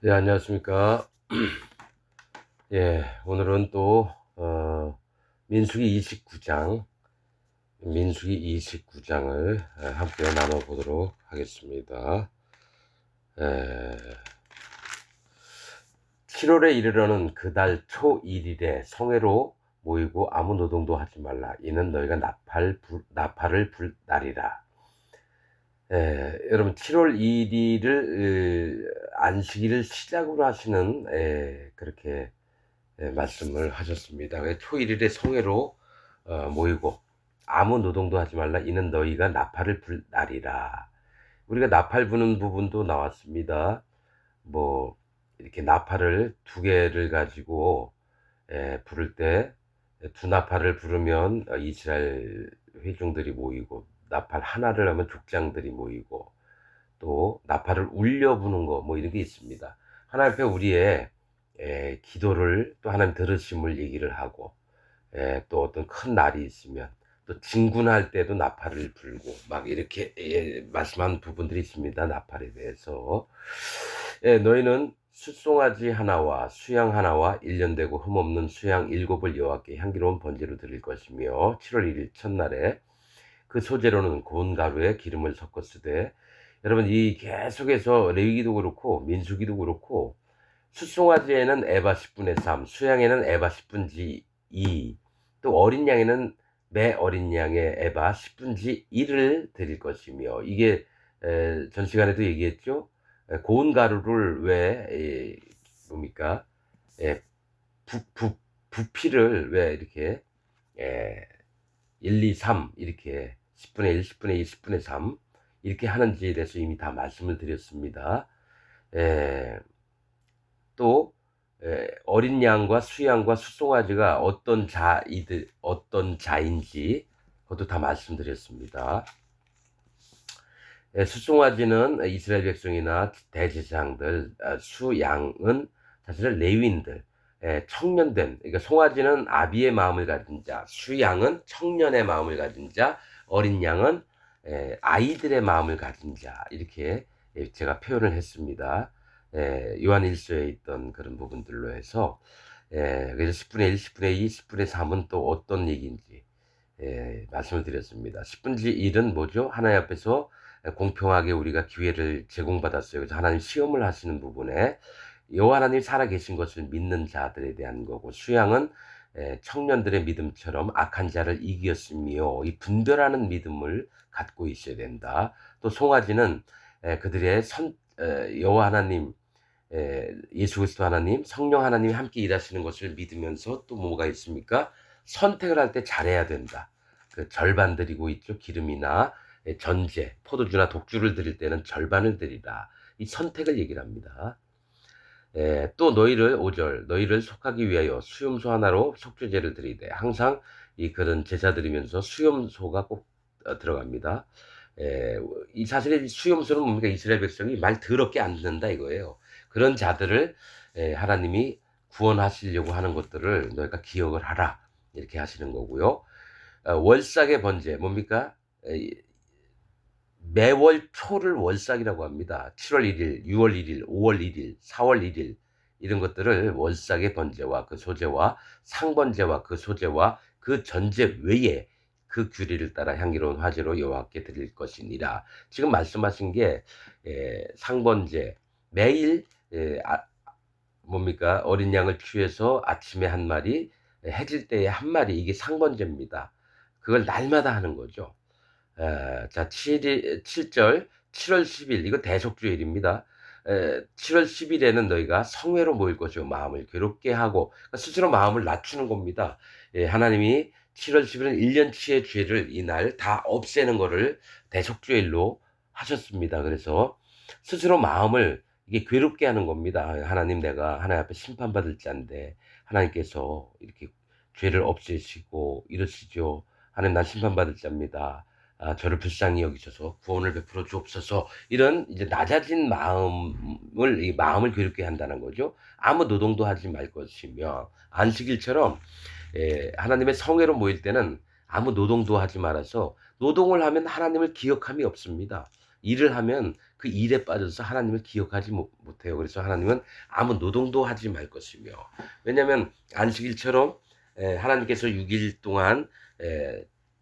네, 안녕하십니까. 예, 오늘은 또, 민수기 29장, 민수기 29장을 함께 나눠보도록 하겠습니다. 7월에 이르러는 그달 초 1일에 성회로 모이고 아무 노동도 하지 말라. 이는 너희가 나팔을 불 날이라. 여러분, 7월 1일을 안식일을 시작으로 하시는 그렇게 말씀을 하셨습니다. 초일일에 성회로 모이고 아무 노동도 하지 말라. 이는 너희가 나팔을 불 날이라. 우리가 나팔 부는 부분도 나왔습니다. 뭐 이렇게 나팔을 두 개를 가지고 부를 때 두 나팔을 부르면 이스라엘 회중들이 모이고, 나팔 하나를 하면 족장들이 모이고, 또 나팔을 울려 부는 거 뭐 이런 게 있습니다. 하나님 앞에 우리의 기도를 또 하나님 들으심을 얘기를 하고, 또 어떤 큰 날이 있으면 또 진군할 때도 나팔을 불고 막 이렇게 말씀한 부분들이 있습니다. 나팔에 대해서. 너희는 숫송아지 하나와 수양 하나와 1년 되고 흠없는 수양 7을 여호와께 향기로운 번제로 드릴 것이며, 7월 1일 첫날에 그 소재로는 고운 가루에 기름을 섞어 쓰되. 여러분, 이 계속해서 레위기도 그렇고 민수기도 그렇고, 숫송아지에는 에바 10분의 3, 수양에는 에바 10분지 2, 또 어린 양에는 매 어린 양의 에바 10분지 1을 드릴 것이며. 이게 전 시간에도 얘기했죠. 고운 가루를 왜 뭡니까? 에, 부피를 왜 이렇게 에, 1, 2, 3 이렇게 10분의 1, 10분의 2, 10분의 3 이렇게 하는지에 대해서 이미 다 말씀을 드렸습니다. 에, 또 어린 양과 수양과 숫송아지가 어떤 자인지 그것도 다 말씀드렸습니다. 숫송아지는 이스라엘 백성이나 대제사장들, 수양은 사실은 레위인들, 청년된, 그러니까 송아지는 아비의 마음을 가진 자, 수양은 청년의 마음을 가진 자, 어린 양은 아이들의 마음을 가진 자, 이렇게 제가 표현을 했습니다. 요한 1서에 있던 그런 부분들로 해서. 그래서 10분의 1, 10분의 2, 10분의 3은 또 어떤 얘기인지 말씀을 드렸습니다. 10분의 1은 뭐죠? 하나님 앞에서 공평하게 우리가 기회를 제공받았어요. 그래서 하나님 시험을 하시는 부분에 여호와 하나님 살아계신 것을 믿는 자들에 대한 거고, 수양은 청년들의 믿음처럼 악한 자를 이겼으며 이 분별하는 믿음을 갖고 있어야 된다. 또 송아지는 그들의 여호와 하나님, 예수 그리스도 하나님, 성령 하나님이 함께 일하시는 것을 믿으면서 또 뭐가 있습니까? 선택을 할 때 잘해야 된다. 그 절반 드리고 있죠. 기름이나 전제, 포도주나 독주를 드릴 때는 절반을 드리라. 이 선택을 얘기를 합니다. 또 너희를 5절, 너희를 속하기 위하여 수염소 하나로 속죄제를 드리되. 항상 이 그런 제사 드리면서 수염소가 꼭 들어갑니다. 이 사실의 수염소는 뭡니까? 이스라엘 백성이 말 더럽게 안 듣는다 이거예요. 그런 자들을 하나님이 구원하시려고 하는 것들을 너희가 기억을 하라, 이렇게 하시는 거고요. 월삭의 번제 뭡니까? 매월 초를 월삭이라고 합니다. 7월 1일, 6월 1일, 5월 1일, 4월 1일 이런 것들을 월삭의 번제와 그 소제와 상번제와 그 소제와 그 전제 외에 그 규례를 따라 향기로운 화제로 여호와께 드릴 것이니라. 지금 말씀하신 게 상번제, 매일 뭡니까? 어린 양을 취해서 아침에 한 마리, 해질 때에 한 마리, 이게 상번제입니다. 그걸 날마다 하는 거죠. 자, 7절, 7월 10일, 이거 대속주일입니다. 7월 10일에는 너희가 성회로 모일 것이요 마음을 괴롭게 하고, 그러니까 스스로 마음을 낮추는 겁니다. 하나님이 7월 10일은 1년치의 죄를 이날 다 없애는 거를 대속주일로 하셨습니다. 그래서 스스로 마음을 이게 괴롭게 하는 겁니다. 하나님, 내가 하나님 앞에 심판받을 자인데 하나님께서 이렇게 죄를 없애시고 이러시죠. 하나님, 난 심판받을 자입니다. 저를 불쌍히 여기셔서 구원을 베풀어 주옵소서. 이런 이제 낮아진 마음을, 이 마음을 괴롭게 한다는 거죠. 아무 노동도 하지 말 것이며, 안식일처럼 하나님의 성회로 모일 때는 아무 노동도 하지 말아서, 노동을 하면 하나님을 기억함이 없습니다. 일을 하면 그 일에 빠져서 하나님을 기억하지 못해요. 그래서 하나님은 아무 노동도 하지 말 것이며, 왜냐하면 안식일처럼 하나님께서 6일 동안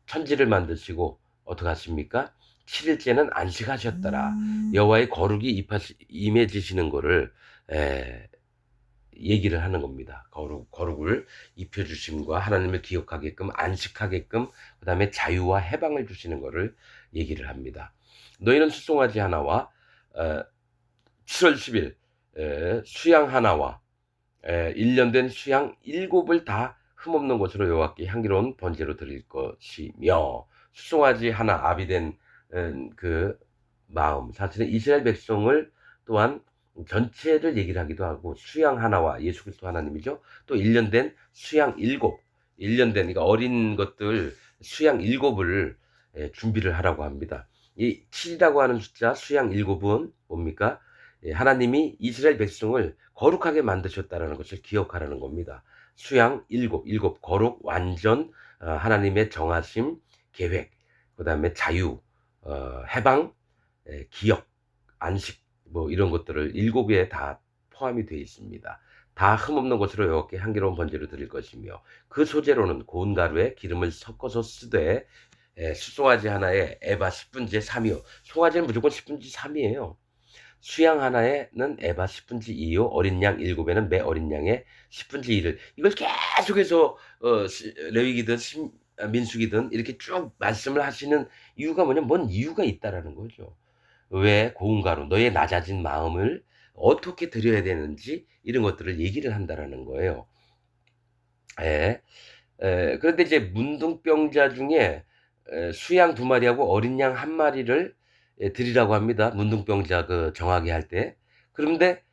천지를 만드시고 어떻게 하십니까? 7일째는 안식하셨더라. 여호와의 거룩이 임해지시는 거를 얘기를 하는 겁니다. 거룩을 입혀주심과 하나님을 기억하게끔, 안식하게끔, 그 다음에 자유와 해방을 주시는 거를 얘기를 합니다. 너희는 수송아지 하나와 7월 10일 수양 하나와 1년 된 수양 7을 다 흠없는 것으로 여호와께 향기로운 번제로 드릴 것이며, 수송아지 하나 아비된 그 마음, 사실은 이스라엘 백성을 또한 전체를 얘기를 하기도 하고, 수양 하나와 예수 그리스도 하나님이죠. 또 1년 된 수양 7, 1년 된, 그러니까 어린 것들 수양 7을 준비를 하라고 합니다. 이 7이라고 하는 숫자 수양 7은 뭡니까? 하나님이 이스라엘 백성을 거룩하게 만드셨다는 것을 기억하라는 겁니다. 수양 7, 거룩, 완전, 하나님의 정하심, 계획, 그 다음에 자유, 해방, 기억, 안식, 뭐 이런 것들을 7에 다 포함이 되어 있습니다. 다 흠없는 것으로 여호와께 향기로운 번제로 드릴 것이며, 그 소재로는 고운 가루에 기름을 섞어서 쓰되 수송아지 하나에 에바 10분지에 3이요. 송아지는 무조건 10분지 3이에요. 수양 하나에는 에바 10분지 2요. 어린 양 7에는 매 어린 양의 10분지 1을, 이걸 계속해서 레위기든 민수기든 이렇게 쭉 말씀을 하시는 이유가 뭐냐, 뭔 이유가 있다라는 거죠. 왜 고운 가루, 너의 낮아진 마음을 어떻게 드려야 되는지 이런 것들을 얘기를 한다라는 거예요. 그런데 이제 문둥병자 중에 수양 2마리하고 어린 양 1마리를 드리라고 합니다. 문둥병자 그 정하게 할 때. 그런데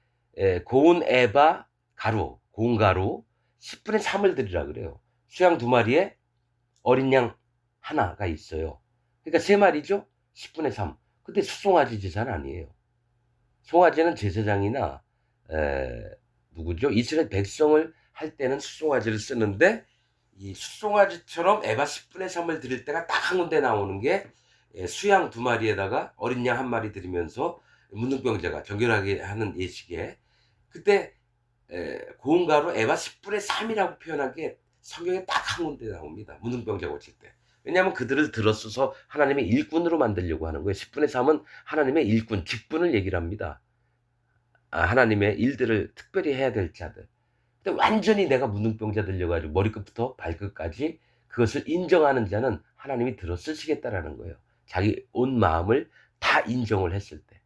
고운 에바 가루, 고운 가루 10분의 3을 드리라 그래요. 수양 2마리에 어린 양 하나가 있어요. 그러니까 3마리죠? 10분의 3. 근데 수송아지 제사는 아니에요. 송아지는 제사장이나 누구죠? 이스라엘 백성을 할 때는 수송아지를 쓰는데, 이 수송아지처럼 에바 10분의 3을 드릴 때가 딱 한 군데 나오는 게 수양 2마리에다가 어린 양 1마리 드리면서 문둥병자가 정결하게 하는 예식에, 그때 고운 가루 에바 10분의 3이라고 표현한 게 성경에 딱 한 군데 나옵니다. 문둥병자 고칠 때. 왜냐하면 그들을 들어서서 하나님의 일꾼으로 만들려고 하는 거예요. 10분의 3은 하나님의 일꾼, 직분을 얘기를 합니다. 하나님의 일들을 특별히 해야 될 자들. 근데 완전히 내가 문둥병자 들려가지고 머리끝부터 발끝까지 그것을 인정하는 자는 하나님이 들어 쓰시겠다라는 거예요. 자기 온 마음을 다 인정을 했을 때.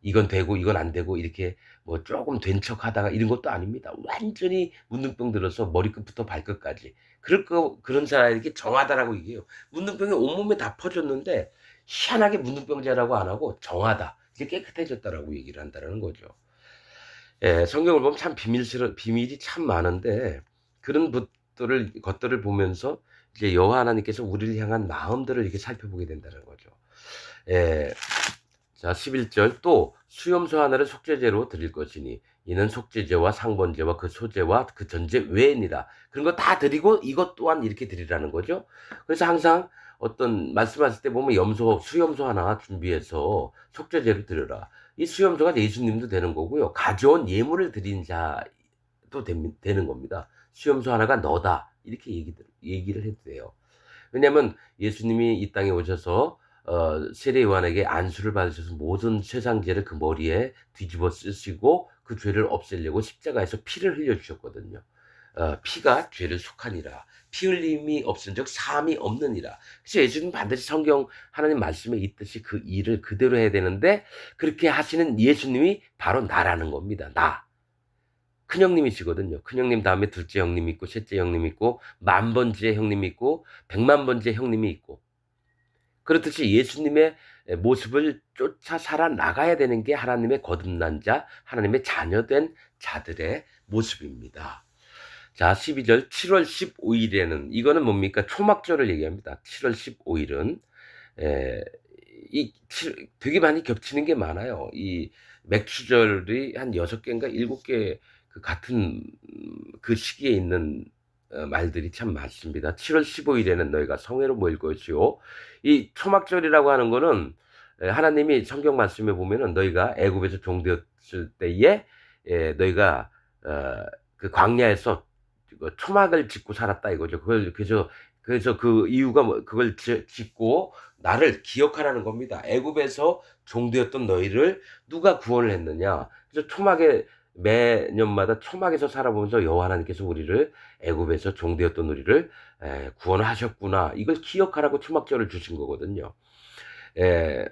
이건 되고 이건 안 되고 이렇게 뭐 조금 된 척 하다가 이런 것도 아닙니다. 완전히 문둥병 들어서 머리끝부터 발끝까지. 그런 사람에게 정하다라고 얘기해요. 문둥병이 온몸에 다 퍼졌는데 희한하게 문둥병자라고 안 하고 정하다, 이제 깨끗해졌다라고 얘기를 한다는 거죠. 성경을 보면 참 비밀이 참 많은데, 그런 것들을 보면서 이제 여호와 하나님께서 우리를 향한 마음들을 이렇게 살펴보게 된다는 거죠. 자, 11절, 또 수염소 하나를 속죄제로 드릴 것이니 이는 속죄제와 상번제와 그 소제와 그 전제 외에니라. 그런 거 다 드리고 이것 또한 이렇게 드리라는 거죠. 그래서 항상 어떤 말씀하실 때 보면 수염소 하나 준비해서 속죄제로 드려라. 이 수염소가 예수님도 되는 거고요. 가져온 예물을 드린 자도 되는 겁니다. 수염소 하나가 너다, 이렇게 얘기를 해도 돼요. 왜냐하면 예수님이 이 땅에 오셔서 세례 요한에게 안수를 받으셔서 모든 세상죄를 그 머리에 뒤집어 쓰시고 그 죄를 없애려고 십자가에서 피를 흘려주셨거든요. 피가 죄를 속하니라. 피 흘림이 없은즉 사함이 없느니라. 그래서 예수님 반드시 성경 하나님 말씀에 있듯이 그 일을 그대로 해야 되는데, 그렇게 하시는 예수님이 바로 나라는 겁니다. 나. 큰형님이시거든요. 큰형님 다음에 둘째 형님 있고, 셋째 형님 있고, 10,000번째 형님 있고, 100,000번째 형님이 있고, 그렇듯이 예수님의 모습을 쫓아 살아나가야 되는 게 하나님의 거듭난 자, 하나님의 자녀된 자들의 모습입니다. 자, 12절, 7월 15일에는, 이거는 뭡니까? 초막절을 얘기합니다. 7월 15일은 되게 많이 겹치는 게 많아요. 이 맥추절이 한 6개인가 7개 그 같은 그 시기에 있는 말들이 참 많습니다. 7월 15일에는 너희가 성회로 모일 것이요. 이 초막절이라고 하는 거는 하나님이 성경 말씀에 보면은 너희가 애굽에서 되었을 때에 너희가 그 광야에서 그 초막을 짓고 살았다 이거죠. 그걸 그래서 그 이유가 그걸 짓고 나를 기억하라는 겁니다. 애굽에서 종되었던 너희를 누가 구원을 했느냐. 그래서 초막에 매년마다 초막에서 살아보면서 여호와 하나님께서 우리를 애굽에서 종되었던 우리를 구원하셨구나. 이걸 기억하라고 초막절을 주신 거거든요. 에,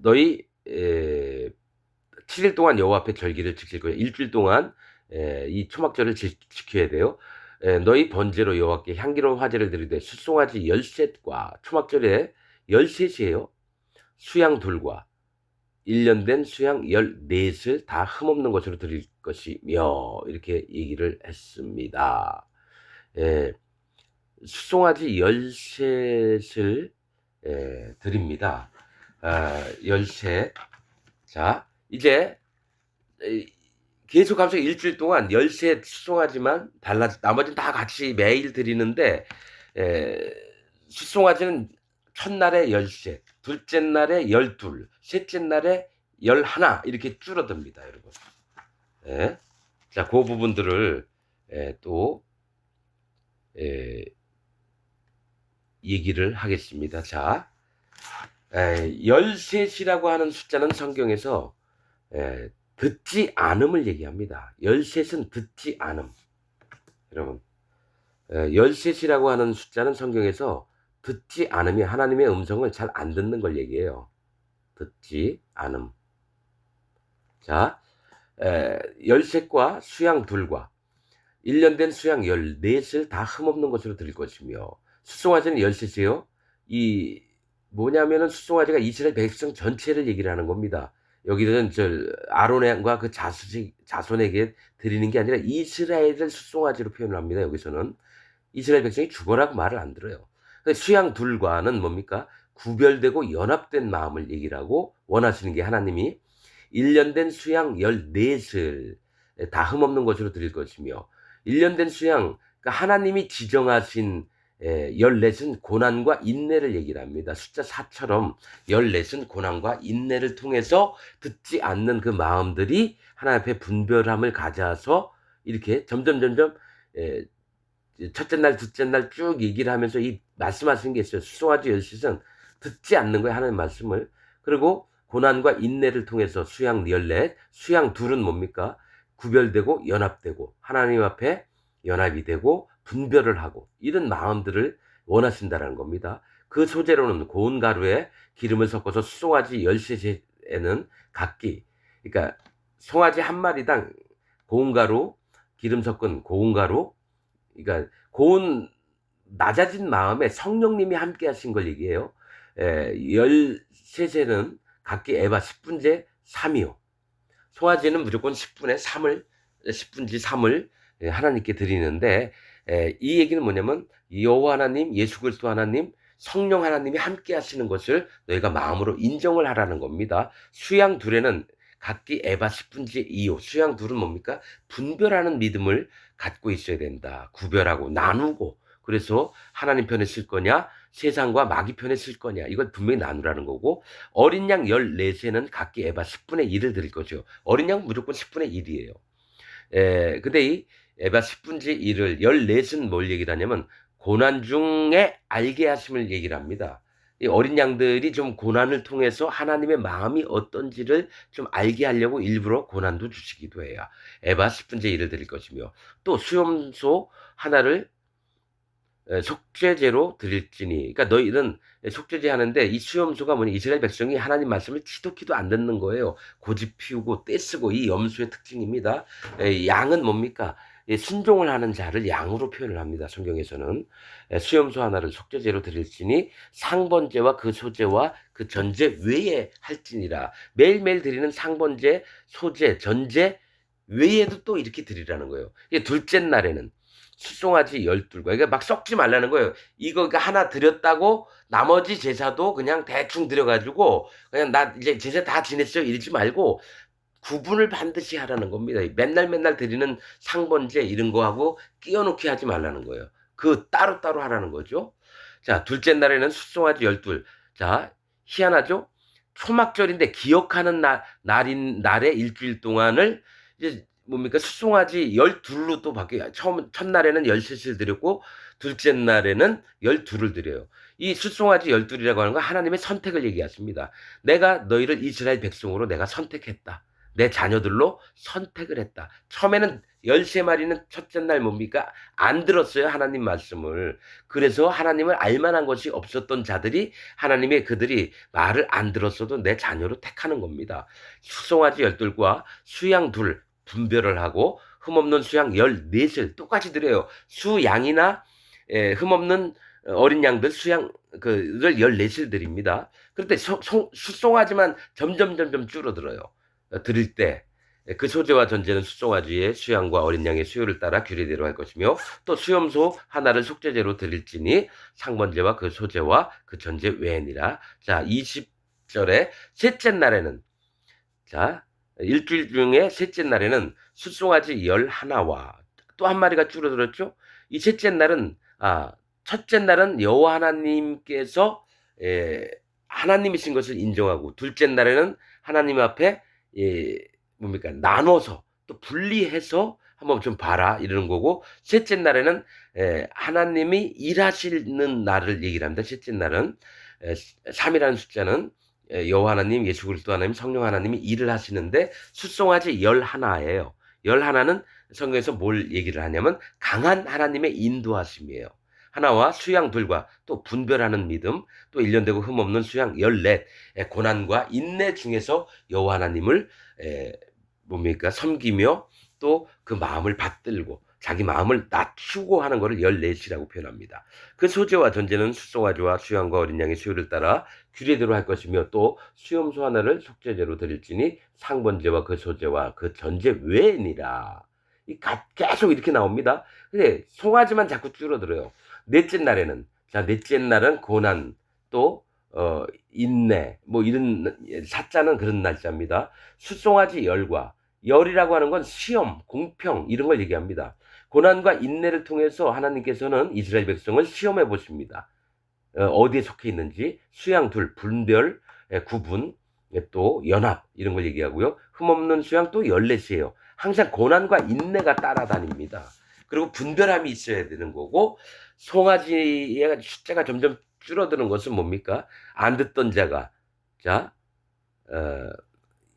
너희 7일 동안 여호와 앞에 절기를 지킬 거예요. 일주일 동안 이 초막절을 지켜야 돼요. 너희 번제로 여호와께 향기로운 화제를 드리되 숫송아지 10셋과 초막절에 13이에요. 수양 둘과 1년 된 수양 14을 다 흠없는 것으로 드릴 것이며 이렇게 얘기를 했습니다. 숫송아지 13을 드립니다. 13. 자, 이제 계속 하면서 일주일 동안 13 숫송아지만 나머지는 다 같이 매일 드리는데 숫송아지는 첫날에 13, 둘째 날에 12, 셋째 날에 11 이렇게 줄어듭니다, 여러분. 자, 그 부분들을 또 얘기를 하겠습니다. 자, 13이라고 하는 숫자는 성경에서 듣지 않음을 얘기합니다. 13은 듣지 않음. 여러분, 13이라고 하는 숫자는 성경에서 듣지 않음이 하나님의 음성을 잘 안 듣는 걸 얘기해요. 듣지 않음. 자, 13과 수양 둘과 1년 된 수양 14을 다 흠없는 것으로 드릴 것이며 숫송아지는 13이에요. 이 뭐냐면은 숫송아지가 이스라엘 백성 전체를 얘기를 하는 겁니다. 여기는 아론과 그 자손에게 드리는 게 아니라 이스라엘을 숫송아지로 표현을 합니다. 여기서는 이스라엘 백성이 죽어라고 말을 안 들어요. 수양 둘과는 뭡니까? 구별되고 연합된 마음을 얘기를 하고 원하시는 게 하나님이 1년 된 수양 14을 다 흠없는 것으로 드릴 것이며 1년 된 수양, 그러니까 하나님이 지정하신 14은 고난과 인내를 얘기를 합니다. 숫자 4처럼 14은 고난과 인내를 통해서 듣지 않는 그 마음들이 하나님 앞에 분별함을 가져서 이렇게 점점 첫째 날, 둘째 날 쭉 얘기를 하면서 이 말씀하시는 게 있어요. 수송아지 10은 듣지 않는 거예요. 하나님 말씀을. 그리고 고난과 인내를 통해서 수양 14, 수양 둘은 뭡니까? 구별되고 연합되고 하나님 앞에 연합이 되고 분별을 하고 이런 마음들을 원하신다라는 겁니다. 그 소재로는 고운 가루에 기름을 섞어서 수송아지 13째에는 각기 그러니까 송아지 한 마리당 고운 가루 기름 섞은 고운 가루 그러니까 고운 낮아진 마음에 성령님이 함께 하신 걸 얘기해요. 13째는 각기 에바 10분제 3이요. 송아지는 무조건 10분의 3을 10분지 3을 하나님께 드리는데 이 얘기는 뭐냐면 여호와 하나님, 예수 그리스도 하나님, 성령 하나님이 함께 하시는 것을 너희가 마음으로 인정을 하라는 겁니다. 수양 둘에는 각기 에바 10분지 2요. 수양 둘은 뭡니까? 분별하는 믿음을 갖고 있어야 된다. 구별하고 나누고 그래서 하나님 편에 쓸 거냐 세상과 마귀 편에 쓸 거냐 이걸 분명히 나누라는 거고 어린 양 14세는 각기 에바 10분의 1을 드릴 거죠. 어린 양 무조건 10분의 1이에요. 근데 이 에바 10분의 1을 14은 뭘 얘기를 하냐면 고난 중에 알게 하심을 얘기를 합니다. 이 어린 양들이 좀 고난을 통해서 하나님의 마음이 어떤지를 좀 알게 하려고 일부러 고난도 주시기도 해요. 에바 10분의 1을 드릴 것이며 또 수염소 하나를 속죄제로 드릴지니 그러니까 너희는 속죄제 하는데 이 수염소가 뭐냐 이스라엘 백성이 하나님 말씀을 지독히도 안 듣는 거예요. 고집 피우고 떼쓰고 이 염소의 특징입니다. 양은 뭡니까? 순종을 하는 자를 양으로 표현을 합니다. 성경에서는 수염소 하나를 속죄제로 드릴지니 상번제와 그 소제와 그 전제 외에 할지니라. 매일매일 드리는 상번제, 소제, 전제 외에도 또 이렇게 드리라는 거예요. 둘째 날에는 숫송아지 12과 그러니까 막 섞지 말라는 거예요. 이거 하나 드렸다고 나머지 제사도 그냥 대충 드려가지고 그냥 나 이제 제사 다 지냈어요 이러지 말고 구분을 반드시 하라는 겁니다. 맨날 드리는 상번제 이런 거하고 끼워놓기 하지 말라는 거예요. 그 따로따로 하라는 거죠. 자, 둘째 날에는 숫송아지 12. 자, 희한하죠? 초막절인데 기억하는 날의 일주일 동안을 이제 뭡니까? 수송아지 12로 또 바뀌어요. 첫날에는 13을 드렸고, 둘째 날에는 12를 드려요. 이 수송아지 12이라고 하는 건 하나님의 선택을 얘기하십니다. 내가 너희를 이스라엘 백성으로 내가 선택했다. 내 자녀들로 선택을 했다. 처음에는 13마리는 첫째 날 뭡니까? 안 들었어요. 하나님 말씀을. 그래서 하나님을 알만한 것이 없었던 자들이 하나님의 그들이 말을 안 들었어도 내 자녀로 택하는 겁니다. 수송아지 12과 수양 둘 분별을 하고 흠없는 수양 14을 똑같이 드려요. 수양이나 흠없는 어린 양들 수양 그를 14을 드립니다. 그런데 수송아지만 점점 줄어들어요. 드릴 때 그 소재와 전제는 수송아지의 수양과 어린 양의 수요를 따라 규례대로 할 것이며 또 수염소 하나를 속죄제로 드릴지니 상번제와 그 소재와 그 전제 외에니라. 자, 20절에 셋째 날에는 자, 일주일 중에 셋째 날에는 숫송아지 11와 또 한 마리가 줄어들었죠. 이 셋째 날은 첫째 날은 여호와 하나님께서 하나님이신 것을 인정하고 둘째 날에는 하나님 앞에 뭡니까? 나눠서 또 분리해서 한번 좀 봐라 이러는 거고 셋째 날에는 하나님이 일하시는 날을 얘기를 합니다. 셋째 날은 3이라는 숫자는 여호와 하나님, 예수 그리스도 하나님, 성령 하나님이 일을 하시는데 숫송아지 11예요. 11는 성경에서 뭘 얘기를 하냐면 강한 하나님의 인도하심이에요. 하나와 수양 둘과 또 분별하는 믿음, 또 일련되고 흠없는 수양 14, 고난과 인내 중에서 여호와 하나님을 뭡니까? 섬기며 또 그 마음을 받들고 자기 마음을 낮추고 하는 것을 14이라고 표현합니다. 그 소재와 전제는 숫송아지와 수양과 어린 양의 수요를 따라 규례대로 할 것이며 또 수염소 하나를 속죄제로 드릴지니 상번제와 그 소재와 그 전제 외니라. 계속 이렇게 나옵니다. 근데 송아지만 자꾸 줄어들어요. 넷째 날에는 넷째 날은 고난 또 인내 뭐 이런 사자는 그런 날짜입니다. 숫송아지 열이라고 하는 건 시험, 공평 이런 걸 얘기합니다. 고난과 인내를 통해서 하나님께서는 이스라엘 백성을 시험해 보십니다. 어디에 속해 있는지 수양 둘, 분별, 구분, 또 연합 이런 걸 얘기하고요. 흠없는 수양 또 14이에요. 항상 고난과 인내가 따라다닙니다. 그리고 분별함이 있어야 되는 거고 송아지의 숫자가 점점 줄어드는 것은 뭡니까? 안 듣던 자가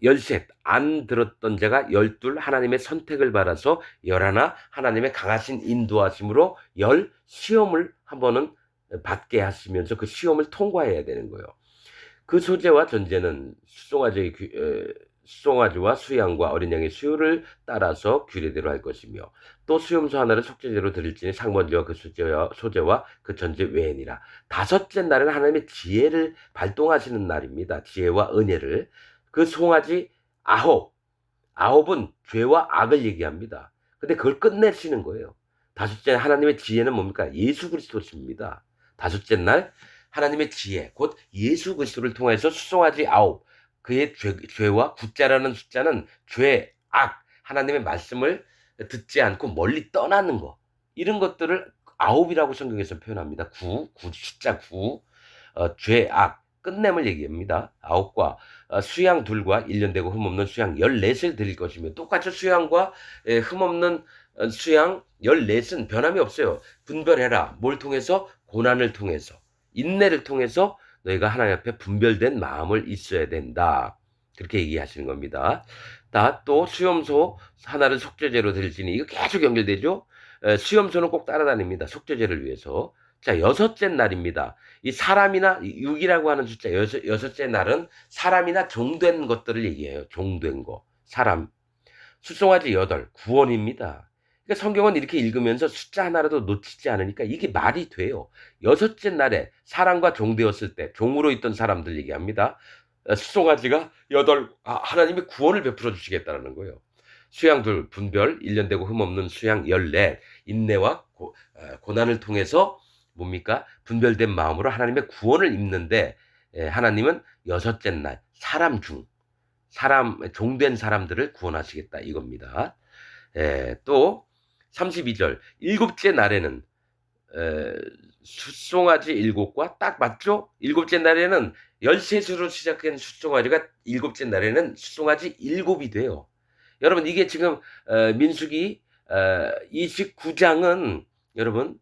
열셋 안 들었던 자가 12 하나님의 선택을 받아서 11 하나님의 강하신 인도하심으로 시험을 한 번은 받게 하시면서 그 시험을 통과해야 되는 거예요. 그 소재와 전제는 수송아지와 수양과 어린 양의 수요를 따라서 규례대로 할 것이며 또 수염소 하나를 속죄제로 드릴지니 상번제와 그 소재와 그 전제 외에니라. 다섯째 날은 하나님의 지혜를 발동하시는 날입니다. 지혜와 은혜를. 그 송아지 9은 죄와 악을 얘기합니다. 근데 그걸 끝내시는 거예요. 다섯째 하나님의 지혜는 뭡니까? 예수 그리스도십니다. 다섯째 날 하나님의 지혜 곧 예수 그리스도를 통해서 수송아지 9 그의 죄와 구자라는 숫자는 죄, 악 하나님의 말씀을 듣지 않고 멀리 떠나는 거 이런 것들을 9이라고 성경에서 표현합니다. 숫자 9 죄, 악 끝냄을 얘기합니다. 9과 수양 둘과 일련되고 흠없는 수양 14을 드릴 것이며 똑같이 수양과 흠없는 수양 14은 변함이 없어요. 분별해라. 뭘 통해서? 고난을 통해서 인내를 통해서 너희가 하나님 앞에 분별된 마음을 있어야 된다. 그렇게 얘기하시는 겁니다. 또 수염소 하나를 속죄제로 드릴지니 이거 계속 연결되죠. 수염소는 꼭 따라다닙니다. 속죄제를 위해서. 자, 여섯째 날입니다. 이 사람이나 6이라고 하는 숫자 여섯째 날은 사람이나 종된 것들을 얘기해요. 종된 거. 사람. 숫송아지 8 구원입니다. 그러니까 성경은 이렇게 읽으면서 숫자 하나라도 놓치지 않으니까 이게 말이 돼요. 여섯째 날에 사람과 종되었을 때 종으로 있던 사람들 얘기합니다. 숫송아지가 8 하나님이 구원을 베풀어 주시겠다는 거예요. 수양 둘 분별 일련되고 흠없는 수양 14 인내와 고난을 통해서 뭡니까? 분별된 마음으로 하나님의 구원을 입는데 하나님은 여섯째 날 사람 종된 사람들을 구원하시겠다 이겁니다. 또 32절 일곱째 날에는 숫송아지 7과 딱 맞죠? 일곱째 날에는 13수로 시작한 숫송아지가 일곱째 날에는 숫송아지 7이 돼요. 여러분 이게 지금 민수기 29장은 여러분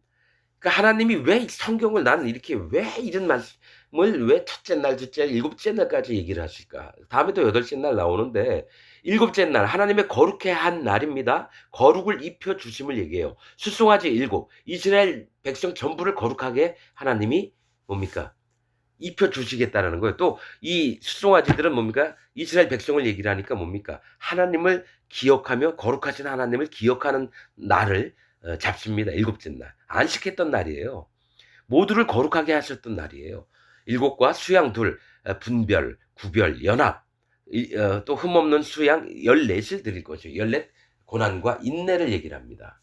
그 하나님이 왜 성경을 나는 이렇게 왜 이런 말씀을 왜 첫째 날, 둘째 날, 일곱째 날까지 얘기를 하실까? 다음에도 여덟째 날 나오는데 일곱째 날 하나님의 거룩해 한 날입니다. 거룩을 입혀 주심을 얘기해요. 숫송아지 7 이스라엘 백성 전부를 거룩하게 하나님이 뭡니까? 입혀 주시겠다라는 거예요. 또 이 숫송아지들은 뭡니까? 이스라엘 백성을 얘기를 하니까 뭡니까? 하나님을 기억하며 거룩하신 하나님을 기억하는 날을 잡습니다. 일곱째 날. 안식했던 날이에요. 모두를 거룩하게 하셨던 날이에요. 일곱과 수양 둘, 분별, 구별, 연합, 또 흠없는 수양 14을 드릴 것이요. 14 고난과 인내를 얘기를 합니다.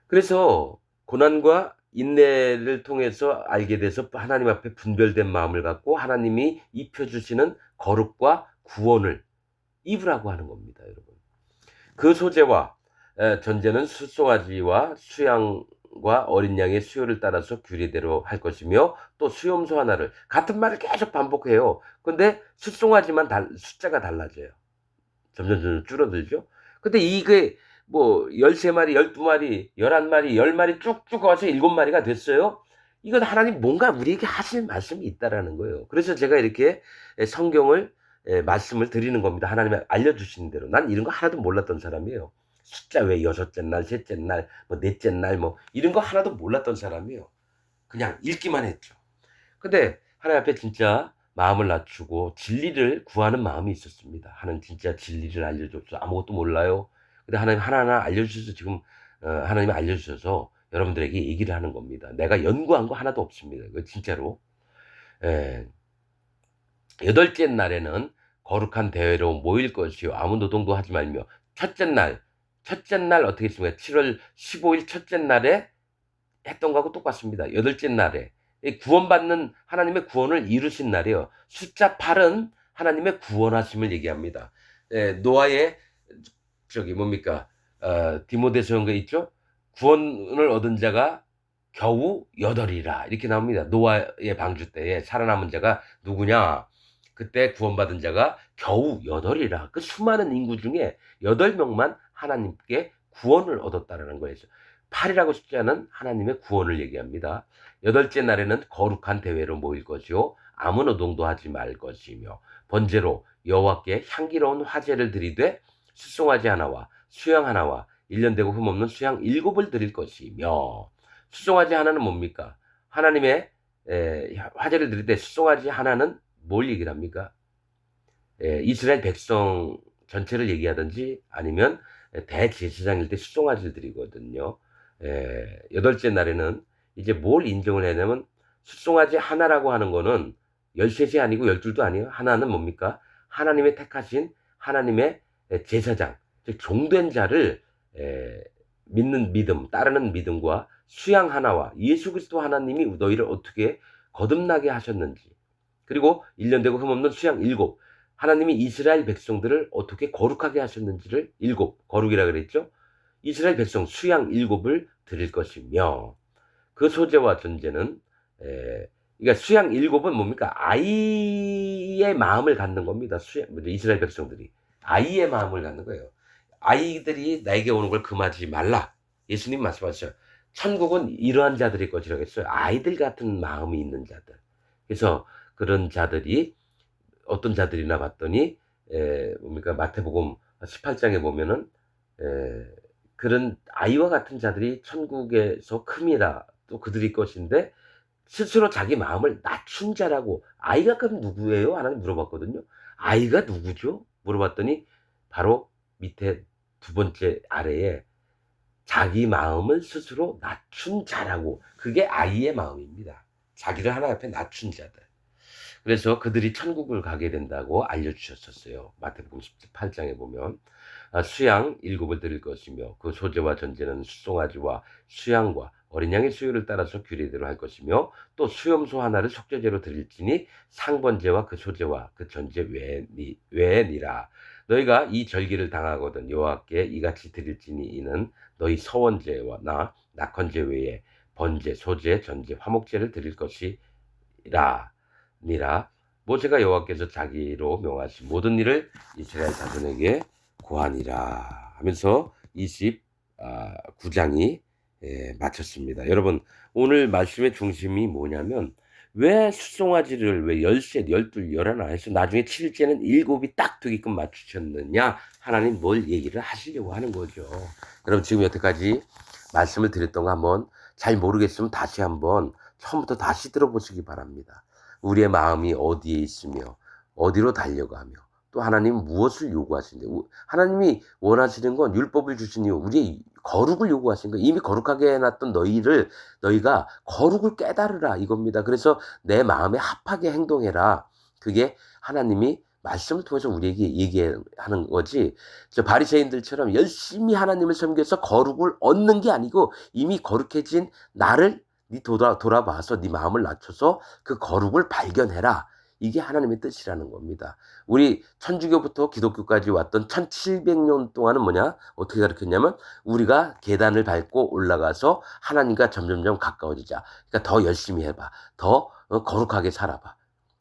그래서 고난과 인내를 통해서 알게 돼서 하나님 앞에 분별된 마음을 갖고 하나님이 입혀주시는 거룩과 구원을 입으라고 하는 겁니다, 여러분. 그 소재와 전제는 숫송아지와 수양과 어린 양의 수요를 따라서 규례대로 할 것이며 또 수염소 하나를 같은 말을 계속 반복해요. 근데 숫송아지만 숫자가 달라져요. 점점 줄어들죠. 근데 이게 뭐 13마리, 12마리, 11마리, 10마리 쭉쭉 와서 7마리가 됐어요. 이건 하나님 뭔가 우리에게 하실 말씀이 있다라는 거예요. 그래서 제가 이렇게 성경을 말씀을 드리는 겁니다. 하나님이 알려주시는 대로. 난 이런 거 하나도 몰랐던 사람이에요. 숫자 왜 여섯째 날, 셋째 날, 뭐 넷째 날, 뭐 이런 거 하나도 몰랐던 사람이에요. 그냥 읽기만 했죠. 근데 하나님 앞에 진짜 마음을 낮추고 진리를 구하는 마음이 있었습니다. 하나님 진짜 진리를 알려줘서 아무것도 몰라요. 근데 하나님 하나하나 알려주셔서 지금 하나님이 알려주셔서 여러분들에게 얘기를 하는 겁니다. 내가 연구한 거 하나도 없습니다. 이거 진짜로. 예. 여덟째 날에는 거룩한 대회로 모일 것이요 아무 노동도 하지 말며 첫째 날 어떻게 했습니까? 7월 15일 첫째 날에 했던 거하고 똑같습니다. 여덟째 날에 구원받는 하나님의 구원을 이루신 날이에요. 숫자 8은 하나님의 구원하심을 얘기합니다. 노아의 저기 뭡니까? 디모데서 연가 있죠? 구원을 얻은 자가 겨우 8이라 이렇게 나옵니다. 노아의 방주 때에 살아남은 자가 누구냐? 그때 구원받은 자가 겨우 8이라. 그 수많은 인구 중에 8명만 하나님께 구원을 얻었다라는 거예요. 8이라고 숫자는 하나님의 구원을 얘기합니다. 여덟째 날에는 거룩한 대회로 모일 것이요 아무 노동도 하지 말 것이며 번제로 여호와께 향기로운 화제를 드리되 숫송아지 하나와 수양 하나와 1년 되고 흠없는 수양 7을 드릴 것이며 숫송아지 하나는 뭡니까? 하나님의 화제를 드릴 때 숫송아지 하나는 뭘 얘기를 합니까? 이스라엘 백성 전체를 얘기하든지 아니면 대제사장일 때 숫송아지를 드리거든요. 여덟째 날에는 이제 뭘 인정을 해냐면 숫송아지 하나라고 하는 거는 13이 아니고 12도 아니에요. 하나는 뭡니까? 하나님의 택하신 하나님의 제사장, 즉 종된 자를 믿는 믿음, 따르는 믿음과 수양 하나와 예수 그리스도 하나님이 너희를 어떻게 거듭나게 하셨는지 그리고 1년 되고 흠없는 수양 7 하나님이 이스라엘 백성들을 어떻게 거룩하게 하셨는지를 7 거룩이라 그랬죠. 이스라엘 백성 수양 7을 드릴 것이며 그 소재와 전제는 그러니까 수양 7은 뭡니까? 아이의 마음을 갖는 겁니다. 이스라엘 백성들이 아이의 마음을 갖는 거예요. 아이들이 나에게 오는 걸 금하지 말라. 예수님 말씀하셨어요. 천국은 이러한 자들의 것이라고 했어요. 아이들 같은 마음이 있는 자들. 그래서 그런 자들이 어떤 자들이나 봤더니 뭡니까? 마태복음 18장에 보면은 그런 아이와 같은 자들이 천국에서 큼이라 또 그들이 것인데 스스로 자기 마음을 낮춘 자라고 아이가 그럼 누구예요? 하나님 물어봤거든요. 아이가 누구죠? 물어봤더니 바로 밑에 두 번째 아래에 자기 마음을 스스로 낮춘 자라고 그게 아이의 마음입니다. 자기를 하나님 앞에 낮춘 자들. 그래서 그들이 천국을 가게 된다고 알려주셨었어요. 마태복음 18장에 보면 수양 7을 드릴 것이며 그 소재와 전제는 숫송아지와 수양과 어린 양의 수요를 따라서 규례대로 할 것이며 또 수염소 하나를 속죄제로 드릴지니 상번제와 그 소재와 그 전제 외니라. 너희가 이 절기를 당하거든 여호와께 이같이 드릴지니 이는 너희 서원제와 나 낙헌제 외에 번제, 소제, 전제, 화목제를 드릴 것이라 니라. 모세가 여호와께서 자기로 명하신 모든 일을 이스라엘 자손에게 고하니라 하면서 29장이 마쳤습니다. 여러분, 오늘 말씀의 중심이 뭐냐면, 왜 숫송아지를 왜 13, 12, 11 해서 나중에 7일째는 7이 딱 되게끔 맞추셨느냐? 하나님 뭘 얘기를 하시려고 하는 거죠. 여러분, 지금 여태까지 말씀을 드렸던 거 한번 잘 모르겠으면 다시 한번 처음부터 다시 들어보시기 바랍니다. 우리의 마음이 어디에 있으며 어디로 달려가며 또 하나님 무엇을 요구하시는데, 하나님이 원하시는 건 율법을 주신 이유, 우리의 거룩을 요구하신 거예요. 이미 거룩하게 해놨던 너희가 거룩을 깨달으라 이겁니다. 그래서 내 마음에 합하게 행동해라. 그게 하나님이 말씀을 통해서 우리에게 얘기하는 거지. 저 바리새인들처럼 열심히 하나님을 섬겨서 거룩을 얻는 게 아니고, 이미 거룩해진 나를 돌아봐서 네 마음을 낮춰서 그 거룩을 발견해라. 이게 하나님의 뜻이라는 겁니다. 우리 천주교부터 기독교까지 왔던 1700년 동안은 뭐냐? 어떻게 가르쳤냐면, 우리가 계단을 밟고 올라가서 하나님과 점점점 가까워지자. 그러니까 더 열심히 해봐. 더 거룩하게 살아봐.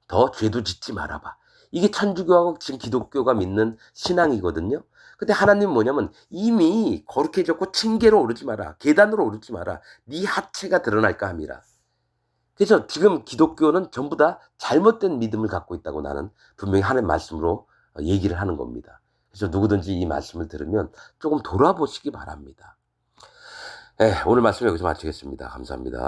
더 죄도 짓지 말아봐. 이게 천주교하고 지금 기독교가 믿는 신앙이거든요. 근데 하나님은 뭐냐면, 이미 거룩해졌고 층계로 오르지 마라. 계단으로 오르지 마라. 네 하체가 드러날까 함이라. 그래서 지금 기독교는 전부 다 잘못된 믿음을 갖고 있다고 나는 분명히 하나님 말씀으로 얘기를 하는 겁니다. 그래서 누구든지 이 말씀을 들으면 조금 돌아보시기 바랍니다. 오늘 말씀 여기서 마치겠습니다. 감사합니다.